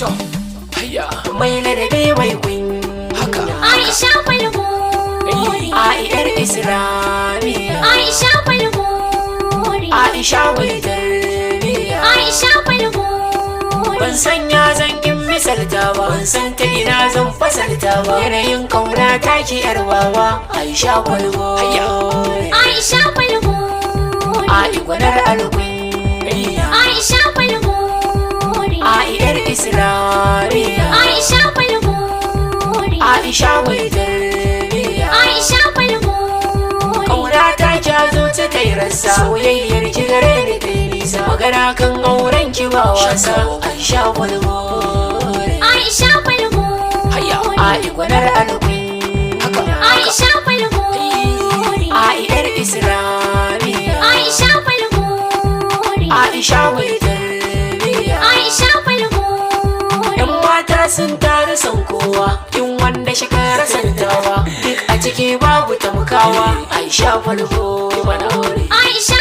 to hayya mai ladabi mai kunya haka Aisha Falgore, Aiyar Islamiya Aisha Falgore, Aisha mai tarbiya Aisha Falgore, ban sanya zan kin misalta ba ban san ta ina zan fasalta ba yanayin kauna take yar baba Aisha Falgore hayya Aisha Falgore, Ai gwanar alkunya Aisha Falgore, Aiyar Islamiya Aisha Falgore, Aisha mai tarbiya Aisha Falgore, kauna ta jazo ta kai rassa soyayyar ki gare ni kai nisa magana kan auren ki ba wasa Aisha Falgore Aisha Falgore, hayya Ai gwanar alkunya Aisha Falgore, Aiyar Islamiya Aisha Falgore, Aisha mai tarbiya Aisha Falgore, yan mata sun taru son kowa in wanda shi kara santawa duk a ciki babu tamkawa Aisha Falgore Aisha